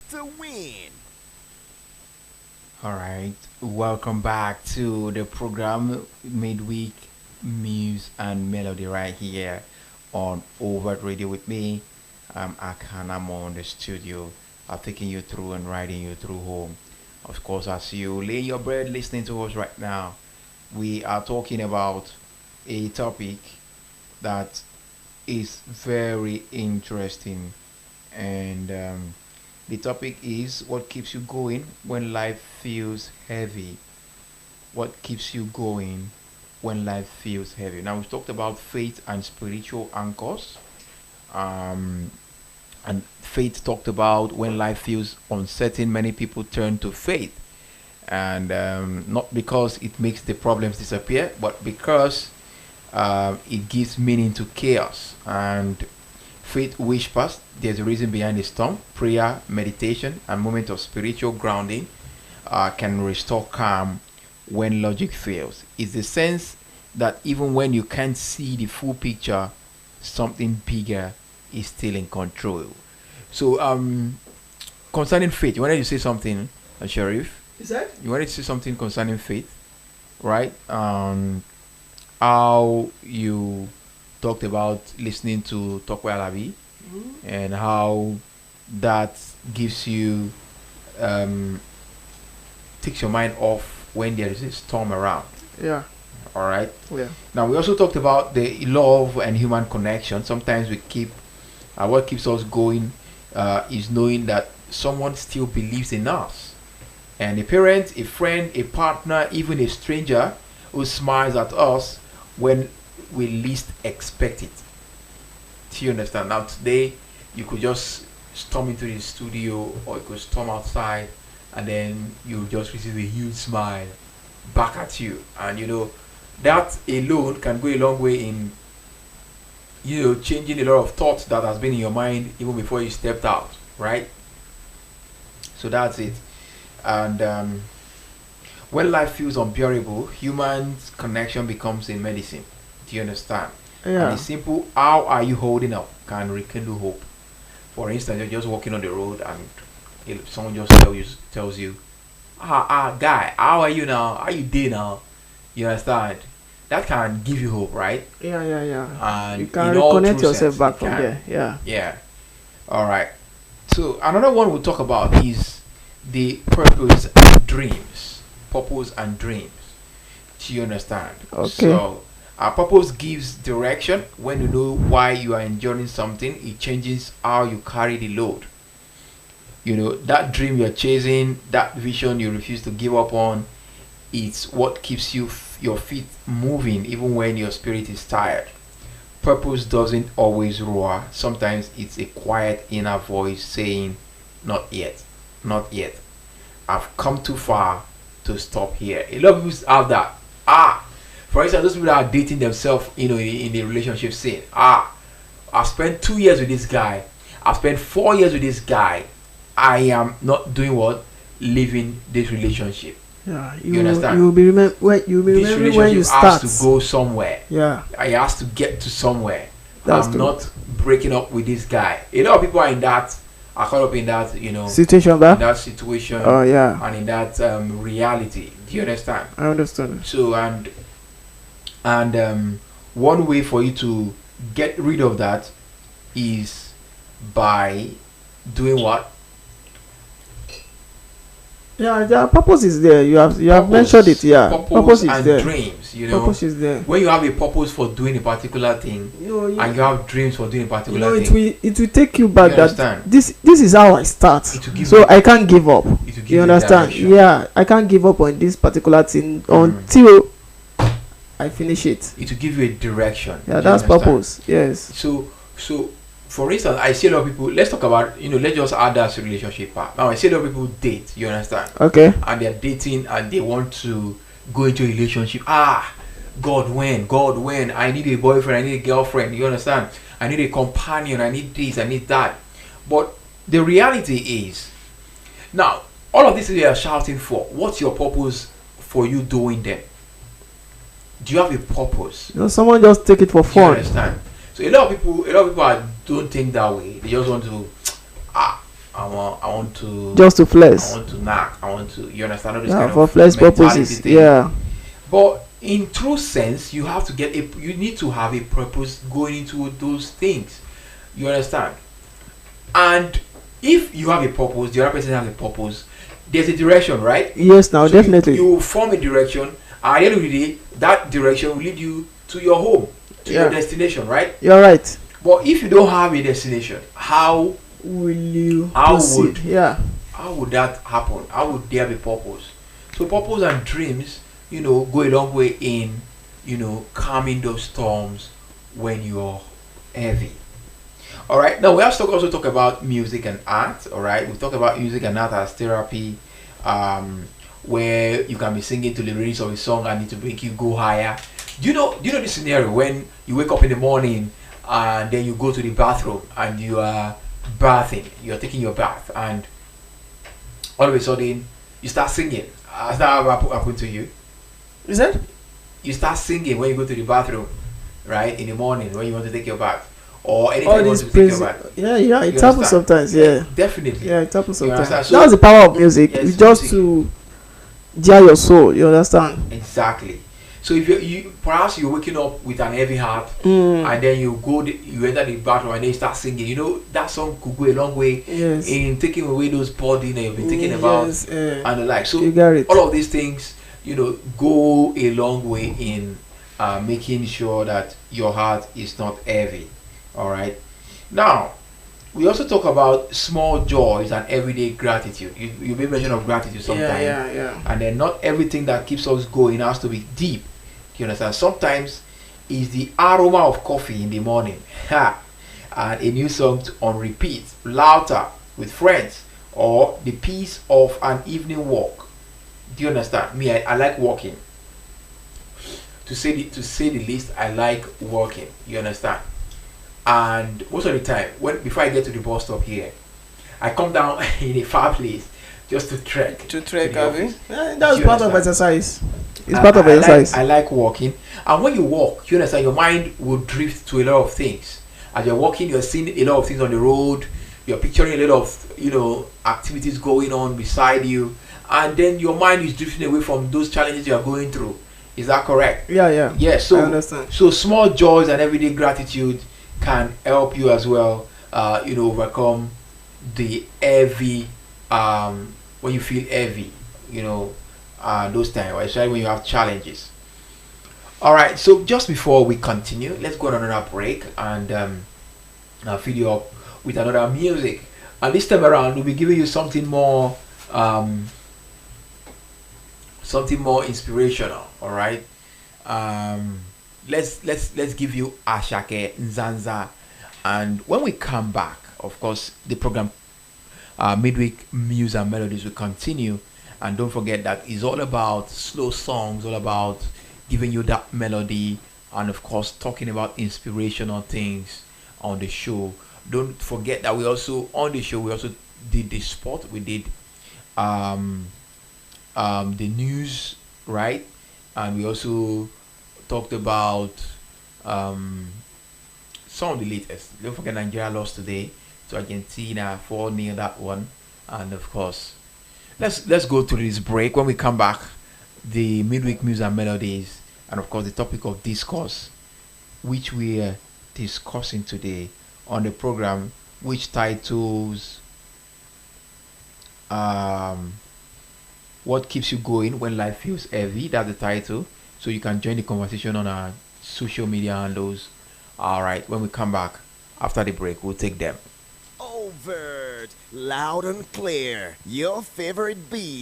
to win. All right, welcome back to the program Midweek Muse and Melody right here on Overt Radio with me. I'm Akan. I'm on the studio. I'm taking you through and riding you through home. Of course, as you lay your bed listening to us right now, we are talking about a topic that is very interesting, and the topic is what keeps you going when life feels heavy. What keeps you going when life feels heavy? Now, we've talked about faith and spiritual anchors. Um, and faith talked about when life feels uncertain, many people turn to faith. And not because it makes the problems disappear, but because it gives meaning to chaos. And faith whispers there's a reason behind the storm. Prayer, meditation, and moment of spiritual grounding can restore calm when logic fails. It's the sense that even when you can't see the full picture, something bigger is still in control. So, concerning faith, you wanted to say something, Sharif? Is that? You wanted to say something concerning faith, right? How you talked about listening to Tokwe Alabi and how that gives you um, takes your mind off when there is a storm around. Yeah. All right. Yeah. Now we also talked about the love and human connection. Sometimes we keep what keeps us going is knowing that someone still believes in us, and a parent, a friend, a partner, even a stranger who smiles at us when we least expect it. Do you understand? Now today you could just storm into the studio or you could storm outside and then you just receive a huge smile back at you, and that alone can go a long way in changing a lot of thoughts that has been in your mind even before you stepped out, right? So that's it. And when life feels unbearable, human connection becomes a medicine. Do you understand? And Yeah. it's simple. How are you holding up? Can rekindle hope. For instance, you're just walking on the road and if someone just tells you, guy, how are you now? How you doing now? You understand? That can give you hope, right? Yeah. Yeah. Yeah. You And can in all reconnect true yourself sense, back it from can. there. Yeah. Yeah. All right. So another one we'll talk about is the purpose and dreams. Purpose and dreams. Do you understand? Okay. So our purpose gives direction. When you know why you are enjoying something, it changes how you carry the load. That dream you're chasing, that vision you refuse to give up on, it's what keeps your feet moving even when your spirit is tired. Purpose doesn't always roar. Sometimes it's a quiet inner voice saying, "Not yet, not yet. I've come too far to stop here." A lot of people have that. For instance, those people that are dating themselves, in the relationship, saying, I've spent 2 years with this guy. I've spent 4 years with this guy. I am not doing what? Leaving this relationship. Yeah. You understand? You will be This remembering when you relationship start. has to go somewhere. Yeah. I has to get to somewhere. That's I'm true. not breaking up with this guy. A lot of people are caught up in that, Situation in back. that situation Oh yeah. and in that reality. Do you understand? I understand. So and one way for you to get rid of that is by doing what? Yeah. The purpose is there. You have Purpose. mentioned it. Yeah. Purpose is and there. dreams. Purpose is there. When you have a purpose for doing a particular thing and you have dreams for doing a particular it thing, will take you back You that understand? this is how I start. It will give So you- I can't give up. it will give You you understand? direction. Yeah. I can't give up on this particular thing Mm. until I finish it. It will give you a direction. Do Yeah. you That's understand? purpose. Yes. So for instance, I see a lot of people. Let's talk about let's just add that to relationship part. Now I see a lot of people date. You understand? Okay. And they're dating and they want to go into a relationship. God, when I need a boyfriend, I need a girlfriend. You understand? I need a companion. I need this. I need that. But the reality is, now all of this you are shouting for. What's your purpose for you doing them? Do you have a purpose? Someone just take it for Do you fun. understand? So a lot of people don't think that way. They just want to I want to Just to I flex. want to knock. I want to. You understand all this Yeah, kind for of flex mentality purposes. thing. Yeah. But in true sense, you have to get a. You need to have a purpose going into those things. You understand? And if you have a purpose, the other person has a purpose. There's a direction, right? Yes, now So you definitely. you form a direction. And at the end of the day, that direction will lead you to your home, to your Yeah, destination, right? you're right. But if you don't have a destination, Will you how proceed? would Yeah. how would that happen? How would there be purpose? So purpose and dreams, go a long way in, calming those storms when you're heavy. All right. Now we have to also talk about music and art. All right. We talk about music and art as therapy, um, where you can be singing to the lyrics of a song and it to make you go higher. Do you know this scenario when you wake up in the morning and then you go to the bathroom and you are bathing, you're taking your bath, and all of a sudden you start singing. Has that ever happened to you? Is that? You start singing when you go to the bathroom, right, in the morning when you want to take your bath, or anytime All you want these to take your praise. bath. Yeah, yeah. It You happens understand? sometimes. Yeah, Yeah. definitely. Yeah, it happens You sometimes. understand? That's So the power of music. It's yes, just music. to jar your soul. You understand? Exactly. So if you perhaps you're waking up with an heavy heart, Mm. and then you enter the bathroom and then you start singing. That song could go a long way Yes. in taking away those burden that you've been thinking about Yes. and the like. So You got it. all of these things, go a long way in making sure that your heart is not heavy. All right. Now we also talk about small joys and everyday gratitude. You made mention of gratitude sometimes, Yeah. and then not everything that keeps us going has to be deep. Do you understand? Sometimes it's the aroma of coffee in the morning, ha, and a new song on repeat, laughter with friends, or the peace of an evening walk. Do you understand? Me, I like walking. To say the least, I like walking. You understand? And most of the time, when before I get to the bus stop here, I come down in a far place just to trek To to trek, the have you? office. Yeah, Do that's you part of understand? exercise. It's part of exercise. I like walking, and when you walk, you understand your mind will drift to a lot of things. As you're walking, you're seeing a lot of things on the road. You're picturing a lot of activities going on beside you, and then your mind is drifting away from those challenges you are going through. Is that correct? Yeah. Yes. I So understand. small joys and everyday gratitude can help you as well. Overcome the heavy when you feel heavy. Those times, especially when you have challenges. All right. So just before we continue, let's go on another break and I'll feed you up with another music. And this time around, we'll be giving you um, something more inspirational. All right. Um, let's give you Ashake Nzanza, and when we come back, of course, the program midweek Muse and Melodies will continue. And don't forget that it's all about slow songs, all about giving you that melody, and of course, talking about inspirational things on the show. Don't forget that we also on the show we also did the sport. We did um, the news, right? And we also talked about um, some of the latest. Don't forget Nigeria lost today to Argentina 4-0 that one, and of course let's go through this break. When we come back, the midweek music and melodies, and of course the topic of discourse, which we are discussing today on the program, which titles um, "What Keeps You Going When Life Feels Heavy." That's the title. So you can join the conversation on our social media handles. All right. When we come back after the break, we'll take them. Overt, loud and clear. Your favorite beat